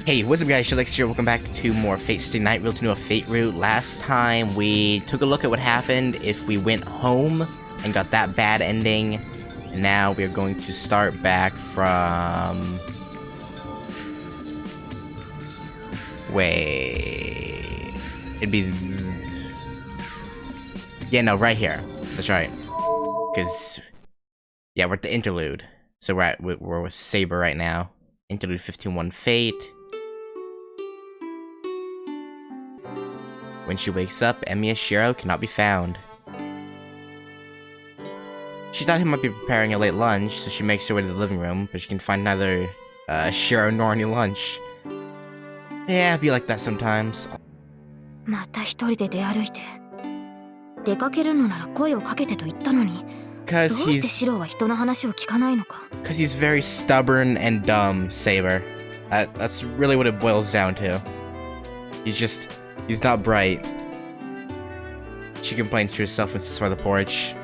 Hey, what's up guys, ChillaDeX here, welcome back to more Fate Stay Night, real to know a Fate route. Last time we took a look at what happened if we went home and got that bad ending. And now we are going to start back from... Wait... It'd be... Yeah, no, right here. That's right. Because... Yeah, we're at the Interlude. So we're with Saber right now. Interlude 15-1 Fate. When she wakes up, Shirou cannot be found. She thought he might be preparing a late lunch, so she makes her way to the living room, but she can find neither Shirou nor any lunch. Yeah, it'd be like that sometimes. Because he's very stubborn and dumb, Saber. That's really what it boils down to. He's not bright. She complains to herself and sits by the porch.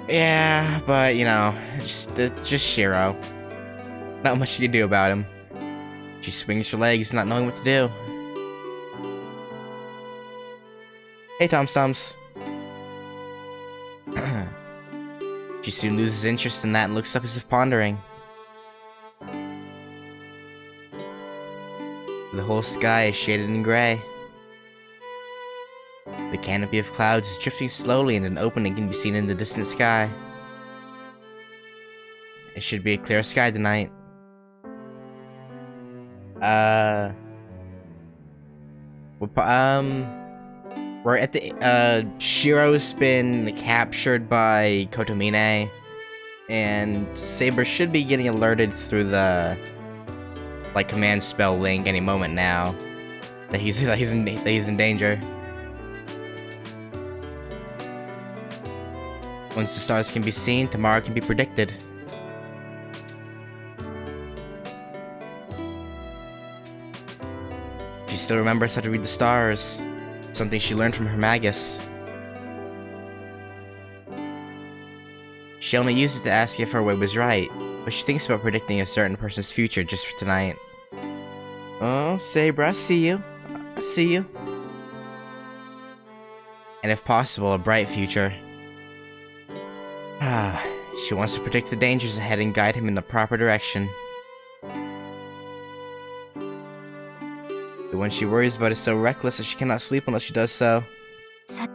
Yeah, but you know, just Shirou. Not much you can do about him. She swings her legs, not knowing what to do. Hey, Tom Stumps. She soon loses interest in that and looks up as if pondering. The whole sky is shaded in gray. The canopy of clouds is drifting slowly and an opening can be seen in the distant sky. It should be a clear sky tonight. We're at the, Shirou's been captured by Kotomine, and Saber should be getting alerted through the, like, command spell link any moment now, that he's in danger. Once the stars can be seen, tomorrow can be predicted. She still remembers how to read the stars. Something she learned from her magus. She only used it to ask if her way was right, but she thinks about predicting a certain person's future just for tonight. Oh, Saber, I see you. I see you. And if possible, a bright future. She wants to predict the dangers ahead and guide him in the proper direction. The one she worries about is so reckless that she cannot sleep unless she does so. Come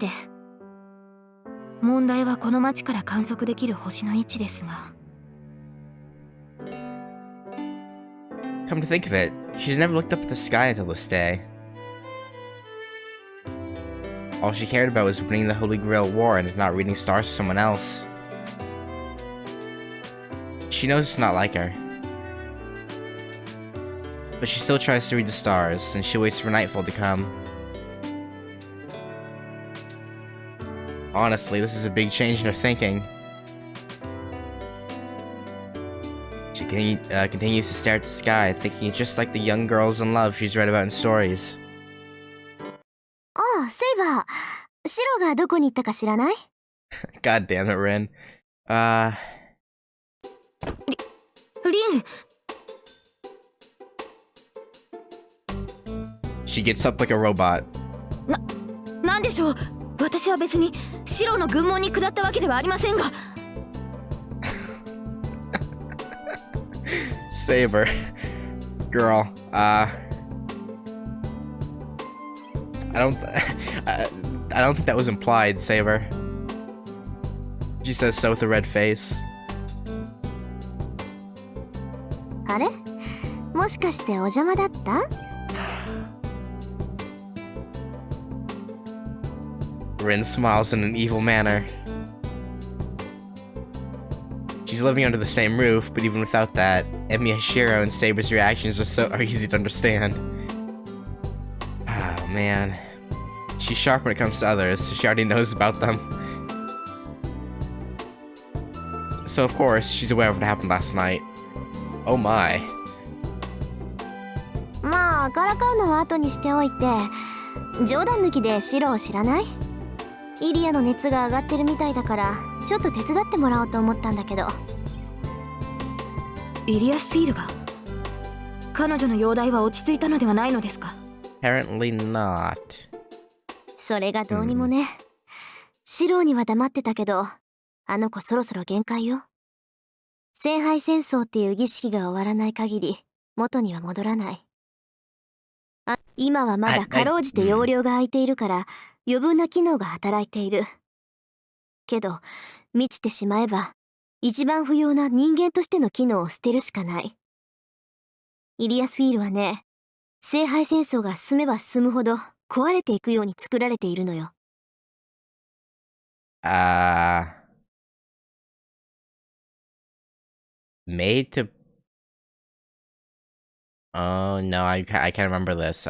to think of it, she's never looked up at the sky until this day. All she cared about was winning the Holy Grail War and not reading stars for someone else. She knows it's not like her. But she still tries to read the stars, and she waits for nightfall to come. Honestly, this is a big change in her thinking. She continues to stare at the sky, thinking it's just like the young girls in love she's read about in stories. Oh, Saber! Shirou ga doko ni itta ka shiranai? God damn it, Rin. Rin! She gets up like a robot. Saber. Girl, I don't think that was implied, Saber. She says so with a red face. Are? Moshikashite ojama datta? Rin smiles in an evil manner. She's living under the same roof, but even without that, Shirou and Saber's reactions are easy to understand. Oh man. She's sharp when it comes to others, so she already knows about them. So of course, she's aware of what happened last night. Oh my. まあからかうのは後にしておいて、冗談抜きでシロを知らない？イリアの熱が上がってるみたいだからちょっと手伝ってもらおうと思ったんだけど。イリアスピールが彼女の容体は落ち着いたのではないのですか？ Apparently not. それがどうにもね。シローには黙ってたけど、あの子そろそろ限界よ。聖杯戦争っていう儀式が終わらない限り元には戻らない。今はまだかろうじて容量が空いているから余分な機能が働いている。けど満ちてしまえば一番不要な人間としての機能を捨てるしかない。イリアスフィールはね、聖杯戦争が進めば進むほど壊れていくように作られているのよ。Made to. Oh no, I can't remember this.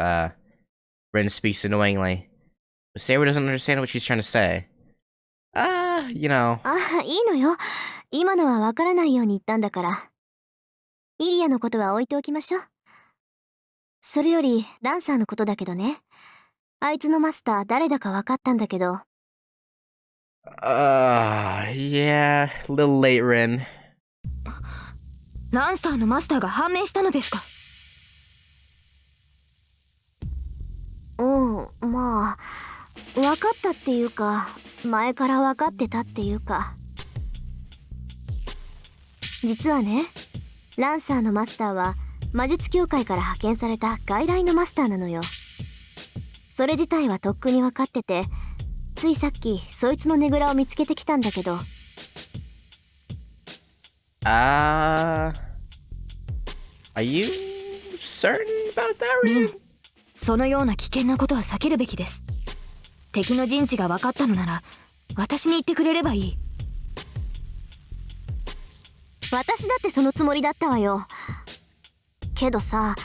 Rin speaks annoyingly. Saber doesn't understand what she's trying to say. You know. あ、いいのよ。今のはわからないように言ったんだから。イリアのことは置いておきましょう。それよりランサーのことだけどね。あいつのマスター誰だか分かったんだけど。Yeah, a little late, Rin. ランサーのマスターが判明したのですか？うん、まあ分かったっていうか、前から分かってたっていうか。実はね、ランサーのマスターは魔術協会から派遣された外来のマスターなのよ。それ自体はとっくに分かってて、ついさっきそいつのねぐらを見つけてきたんだけど。Are you certain about that, リン、 Rin? そのような危険なことは避けるべきです。敵の陣地が分かったのなら私に言ってくれればいい。私だってそのつもりだったわよ。けどさ、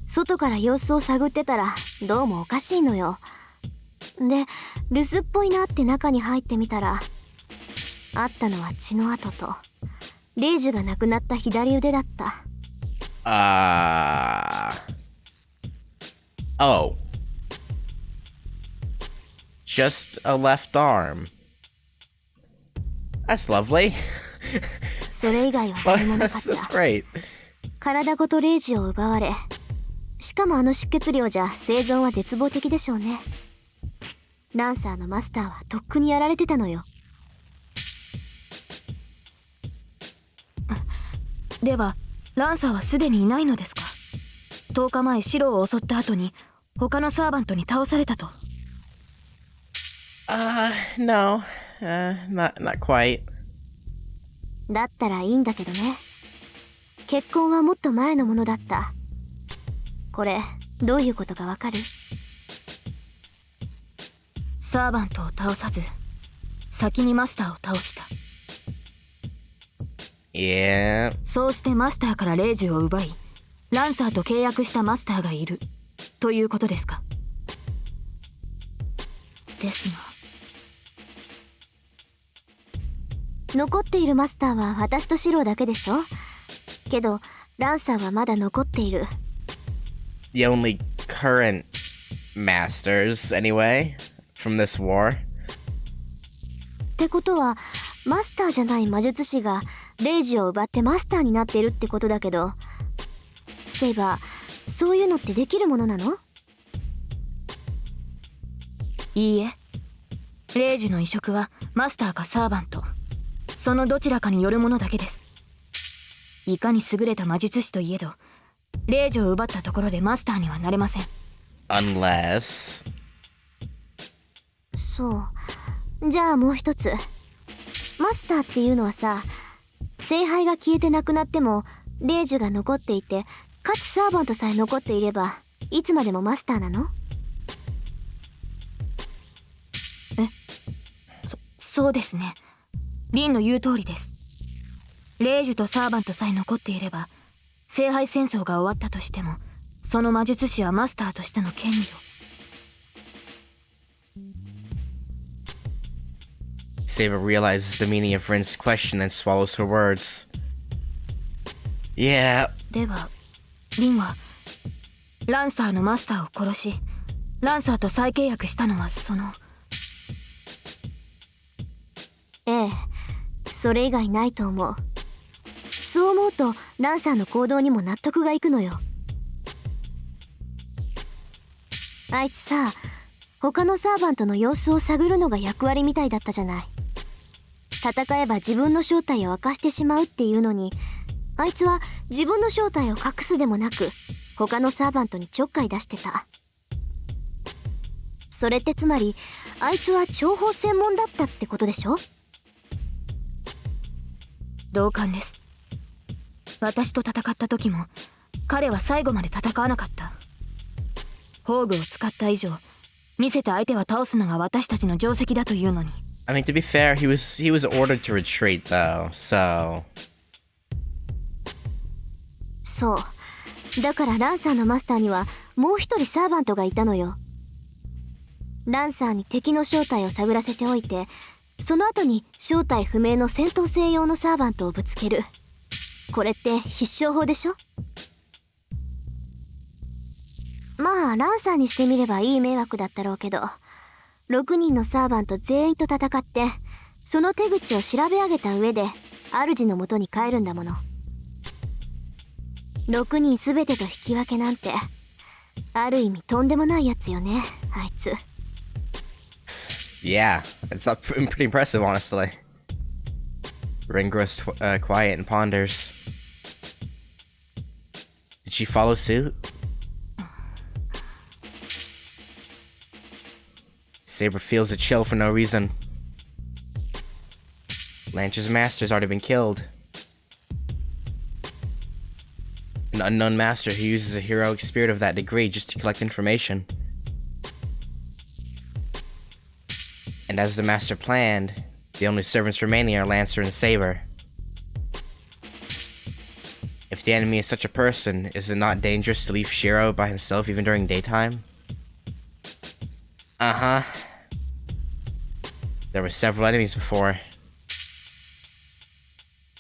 外から様子を探ってたらどうもおかしいのよ。で、留守っぽいなって中に入ってみたら、あったのは血の跡とレイジュが亡くなった左腕だった。Oh. Just a left arm. That's lovely. それ以外は何もなかっ That's た。 great. 体ごとレイジを奪われ、しかもあの出血量じゃ生存は絶望的でしょうね。ランサーのマスターはとっくにやられてたのよ。ではランサーはすでにいないのですか？10日前シロを襲った後に他のサーバントに倒されたと。No. Not quite. だったらいいんだけどね。結婚はもっと前のものだった。これどういうことかわかる？サーバントを倒さず先にマスターを倒した。Yeah. そうしてマスターからレイジを奪いランサーと契約したマスターがいるということですか？ですが残っているマスターは私とシローだけでしょ。けどランサーはまだ残っている。 The only current masters, anyway, from this war. ってことはマスターじゃない魔術師がレイジを奪ってマスターになっているってことだけど、セイバー、そういうのってできるものなの？いいえ、レイジの移植はマスターかサーバント、そのどちらかによるものだけです。いかに優れた魔術師といえどレイジを奪ったところでマスターにはなれません。 Unless... そう。じゃあもう一つ。マスターっていうのはさ、聖杯が消えてなくなってもレイジュが残っていて、かつサーバントさえ残っていればいつまでもマスターなの？そうですね。リンの言う通りです。レイジュとサーバントさえ残っていれば聖杯戦争が終わったとしてもその魔術師はマスターとしての権利を。Saber realizes the meaning of Rin's question and swallows her words. Yeah. ではリンはランサーのマスターを殺しランサーと再契約したのはそのそれ以外ないと思う。そう思うとランサーの行動にも納得がいくのよ。あいつさ、他のサーバントの様子を探るのが役割みたいだったじゃない。戦えば自分の正体を明かしてしまうっていうのに、あいつは自分の正体を隠すでもなく他のサーバントにちょっかい出してた。それってつまりあいつは諜報専門だったってことでしょ。同感です。私と戦った時も彼は最後まで戦わなかった。宝具を使った以上、見せた相手は倒すのが私たちの定石だというのに。I mean, to be fair, he was ordered to retreat though, so. そう。だからランサーのマスターにはもう一人サーバントがいたのよ。ランサーに敵の正体を探らせておいて、その後に正体不明の戦闘性用のサーバントをぶつける。これって必勝法でしょ。まあランサーにしてみればいい迷惑だったろうけど、6人のサーバント全員と戦ってその手口を調べ上げた上で主の元に帰るんだもの。6人全てと引き分けなんてある意味とんでもないやつよね、あいつ。Yeah, it's pretty impressive, honestly. Ren grows quiet and ponders. Did she follow suit? Saber feels a chill for no reason. Lancer's master's already been killed. An unknown master who uses a heroic spirit of that degree just to collect information. And as the master planned, the only servants remaining are Lancer and Saber. If the enemy is such a person, is it not dangerous to leave Shirou by himself even during daytime? Uh-huh. There were several enemies before.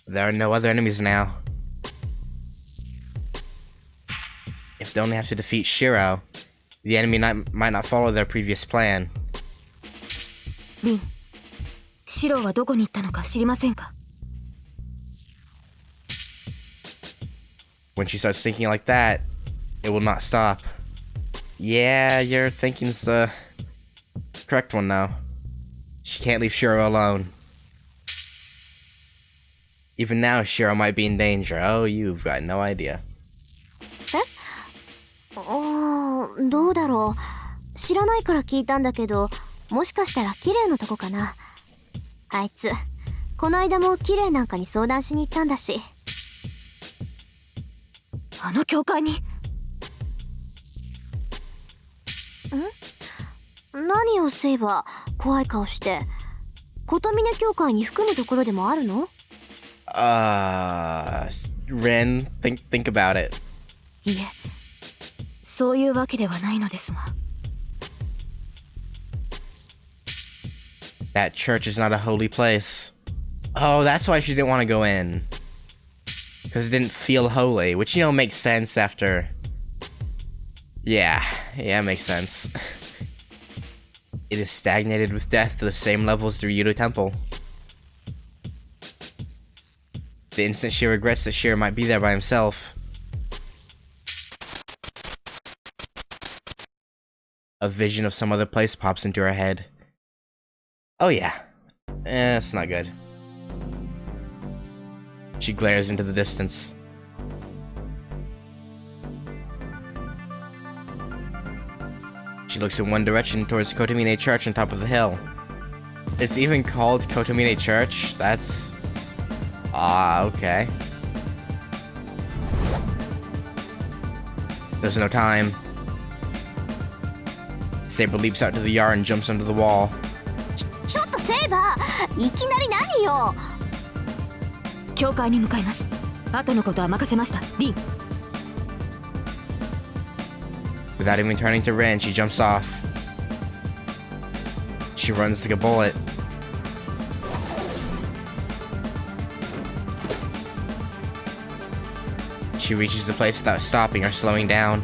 There are no other enemies now. If they only have to defeat Shirou, the enemy might not follow their previous plan. リン、シローはどこに行ったのか知りませんか？ When she starts thinking like that, it will not stop. Yeah, your thinking's the correct one now. She can't leave Shirou alone. Even now, Shirou might be in danger. Oh, you've got no idea. どうだろう。知らないから聞いたんだけど、もしかしたら綺麗のとこかな。あいつこの間も綺麗なんかに相談しに行ったんだし。あの教会に？何をセイバー、怖い顔して。琴峰教会に含むところでもあるの？ Ren, think about it. いえ、そういうわけではないのですが。That church is not a holy place. Oh, that's why she didn't want to go in. Because it didn't feel holy, which, makes sense after... Yeah, makes sense. It is stagnated with death to the same level as the Ryudo Temple. The instant she regrets that Shirou might be there by himself. A vision of some other place pops into her head. Oh yeah. It's not good. She glares into the distance. She looks in one direction towards Kotomine Church on top of the hill. It's even called Kotomine Church? That's... okay. There's no time. Saber leaps out to the yard and jumps under the wall. ちょっとセイバー、いきなり何よ。教会に向かいます。後のことは任せました、リン。Without even turning to Ren, she jumps off. She runs like a bullet. She reaches the place without stopping or slowing down.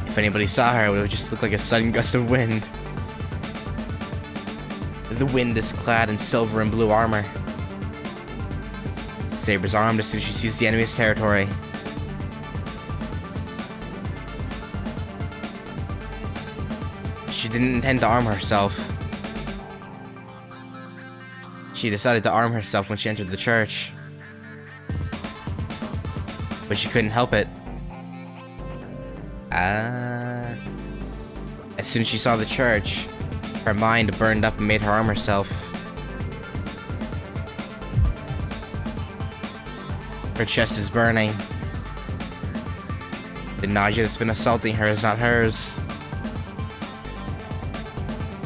If anybody saw her, it would just look like a sudden gust of wind. The wind is clad in silver and blue armor. Saber's armed as soon as she sees the enemy's territory. She didn't intend to arm herself. She decided to arm herself when she entered the church. But she couldn't help it. As soon as she saw the church, her mind burned up and made her arm herself. Her chest is burning. The nausea that's been assaulting her is not hers.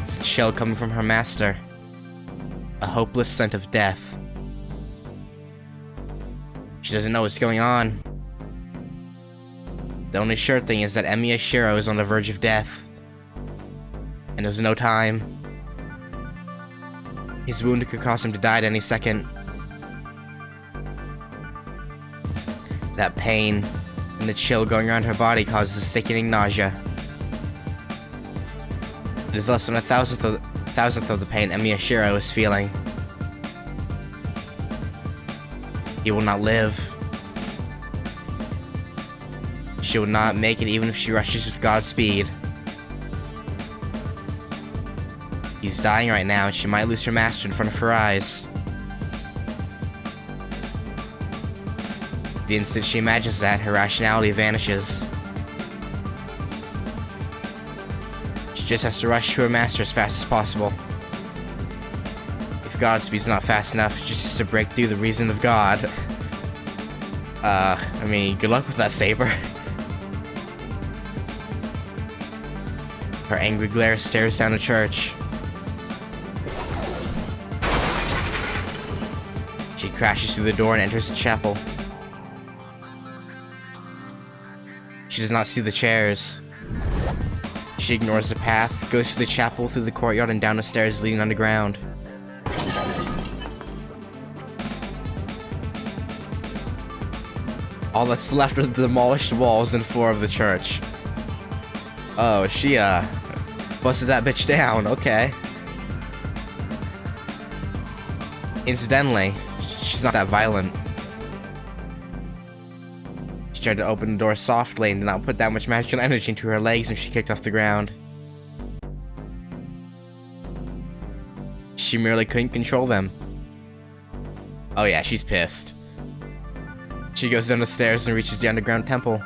It's a chill coming from her master. A hopeless scent of death. She doesn't know what's going on. The only sure thing is that Emiya Shirou is on the verge of death. And there's no time. His wound could cause him to die at any second. That pain and the chill going around her body causes a sickening nausea. It is less than a thousandth of the pain Emiya Shirou is feeling. He will not live. She will not make it even if she rushes with Godspeed. He's dying right now and she might lose her master in front of her eyes. The instant she imagines that, her rationality vanishes. She just has to rush to her master as fast as possible. If Godspeed's not fast enough, she just has to break through the reason of God. I mean, good luck with that, Saber. Her angry glare stares down the church. She crashes through the door and enters the chapel. She does not see the chairs. She ignores the path, goes through the chapel, through the courtyard, and down the stairs leading underground. All that's left are the demolished walls and floor of the church. Oh, she, busted that bitch down, okay. Incidentally, she's not that violent. She tried to open the door softly and did not put that much magical energy into her legs when she kicked off the ground. She merely couldn't control them. Oh yeah, she's pissed. She goes down the stairs and reaches the underground temple.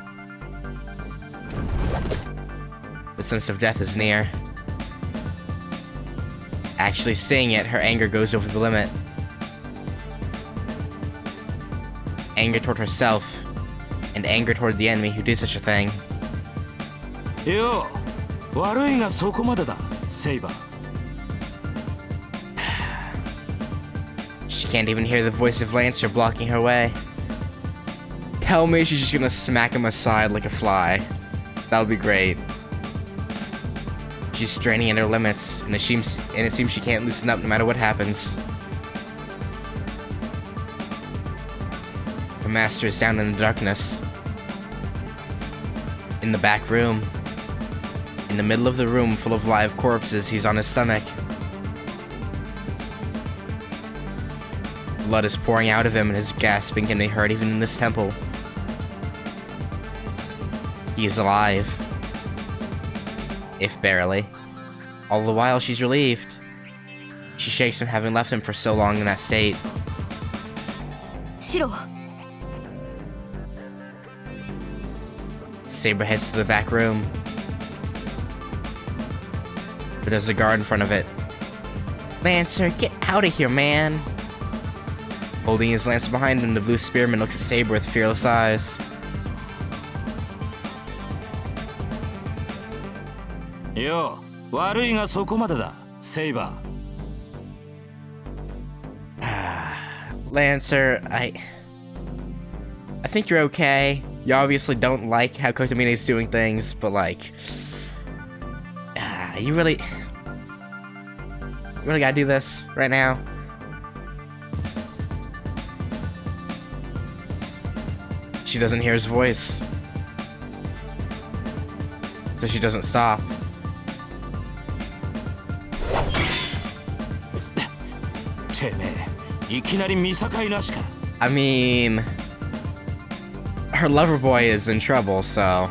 The sense of death is near. Actually seeing it, her anger goes over the limit. Anger toward herself, and anger toward the enemy who did such a thing. Yo, 悪いがそこまでだ, Saber. She can't even hear the voice of Lancer blocking her way. Tell me she's just gonna smack him aside like a fly. That'll be great. She's straining at her limits, and it seems she can't loosen up no matter what happens. Her master is down in the darkness. In the back room. In the middle of the room full of live corpses, he's on his stomach. Blood is pouring out of him and his gasping can be heard even in this temple. He is alive. If barely. All the while she's relieved. She shakes from having left him for so long in that state. Shirou. Saber heads to the back room. But there's a guard in front of it. Lancer, get out of here, man! Holding his lance behind him, the blue spearman looks at Saber with fearless eyes. Yo, 悪いがそこまでだ, Saber. Lancer, I think you're okay. You obviously don't like how Kotomine's doing things, but like, you really gotta do this right now. She doesn't hear his voice, so she doesn't stop. Teme, いきなり見境なしか. I mean, her lover boy is in trouble, so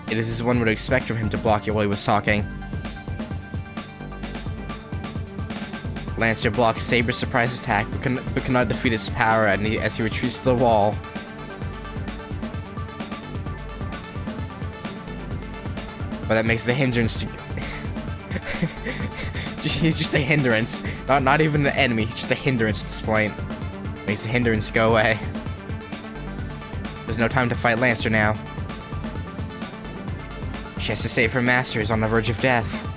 it is as one would expect from him to block it while he was talking. Lancer blocks Saber's surprise attack, but cannot defeat its power as he retreats to the wall. But that makes the hindrance to... He's just a hindrance. Not even an enemy, he's just a hindrance at this point. Makes the hindrance go away. There's no time to fight Lancer now. She has to save her master, who's on the verge of death.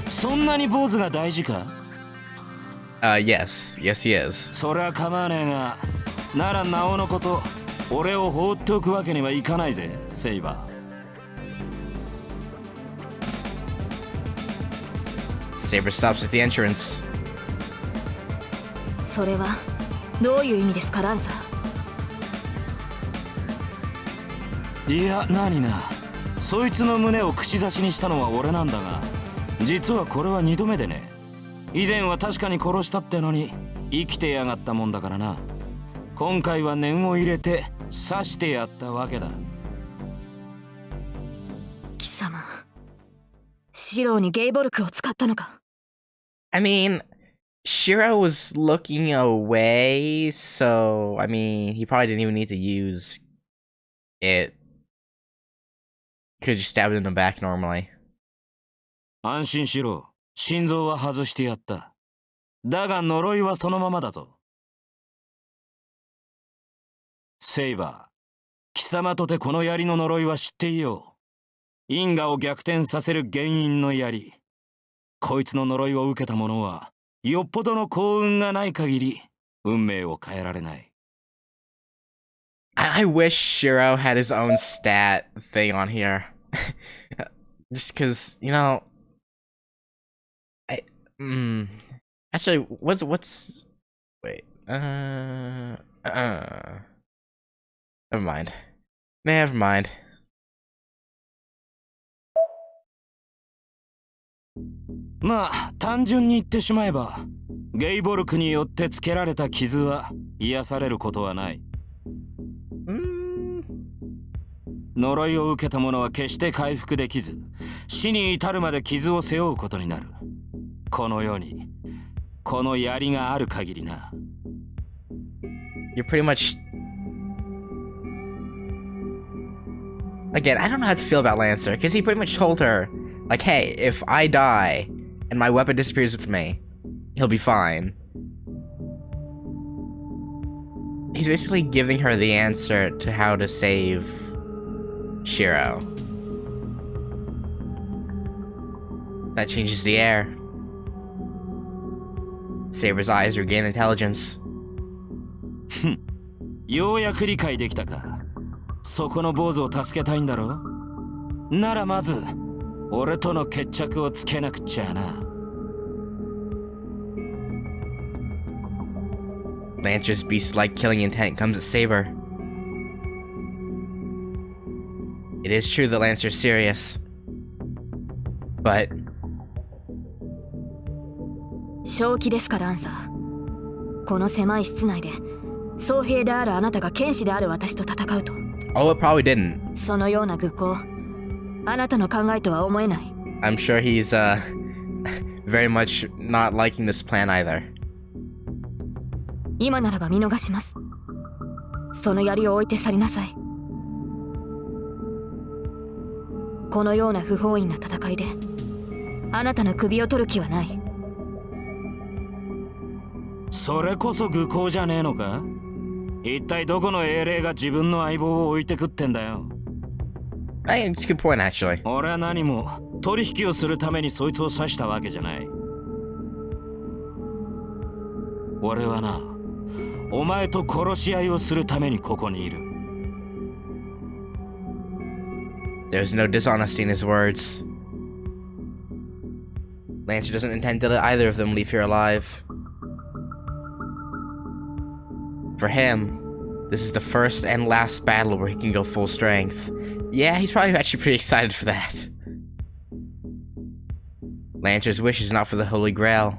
そんなに坊主が大事か? Yes. Yes, he is. そりゃ構わねえが、ならなおのこと、俺を放っておくわけにはいかないぜ、セイバー。Saber stops at the entrance. それはどういう意味ですか、ランサー。いや、何な。そいつの胸を串刺しにしたのは俺なんだが、実はこれは2度目でね。以前は確かに殺したってのに生きてやがったもんだからな。今回は念を入れて刺してやったわけだ。貴様、シローにゲイボルクを使ったのか。I mean, Shirou was looking away, so, I mean, he probably didn't even need to use it. Could just stab it in the back normally. 安心しろ。心臓は外してやった。だが呪いはそのままだぞ。セイバー、貴様とてこの槍の呪いは知っていよう。因果を逆転させる原因の槍。こいつの呪いを受けた者は、よっぽどの幸運がない限り、運命を変えられない。I wish Shirou had his own stat thing on here. Just cause, you know... Actually, what's... Wait, Never mind. Never mind. まあ、単純に言ってしまえば、ゲイボルクによってつけられた傷は癒されることはない。呪いを受けた者は決して回復できず、死に至るまで傷を背負うことになる。この世に、この槍がある限りな。You're pretty much... Again, I don't know how to feel about Lancer, because he pretty much told her, like, hey, if I die, and my weapon disappears with me, he'll be fine. He's basically giving her the answer to how to save Shirou. That changes the air. Saber's eyes regain intelligence. ようやく理解できたか。そこの坊主を助けたいんだろ。ならまず、俺との決着をつけなくちゃな。Lancer's beast-like killing intent comes at Saber. It is true that Lancer's serious. But... 正気ですか、ランサー。この狭い室内で、僧兵であるあなたが剣士である私と戦うと。Oh, it probably didn't. そのような愚行、あなたの考えとは思えない。I'm sure he's, very much not liking this plan either. 今ならば見逃します。その槍を置いて去りなさい。このような不本意な戦いで、あなたの首を取る気はない。それこそ愚行じゃねえのか。一体どこの英霊が自分の相棒を置いてくってんだよ。I think it's a good point, actually. 俺は何も取引をするためにそいつを刺したわけじゃない。俺はな、お前と殺し合いをするためにここにいる。There's no dishonesty in his words. Lancer doesn't intend to let either of them leave here alive. For him, this is the first and last battle where he can go full strength. Yeah, he's probably actually pretty excited for that. Lancer's wish is not for the Holy Grail.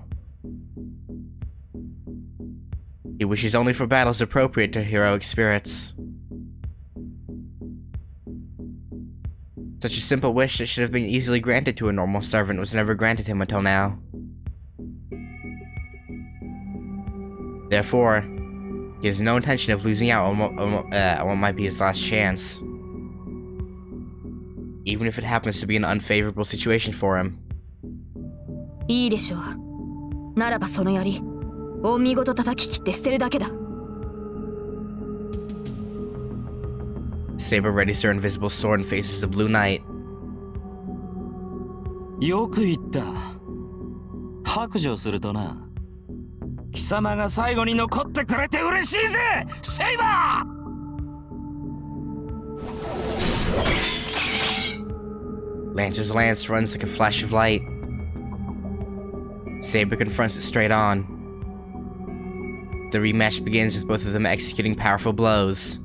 He wishes only for battles appropriate to heroic spirits. Such a simple wish that should have been easily granted to a normal servant was never granted him until now. Therefore, he has no intention of losing out on what might be his last chance. Even if it happens to be an unfavorable situation for him. いいでしょう。ならばその槍、お見事叩き切って捨てるだけだ。Saber readies her invisible sword and faces the Blue Knight. よく言った。白状するとな。貴様が最後に残ってくれて嬉しいぜ、セイバー! Lancer's lance runs like a flash of light. Saber confronts it straight on. The rematch begins with both of them executing powerful blows.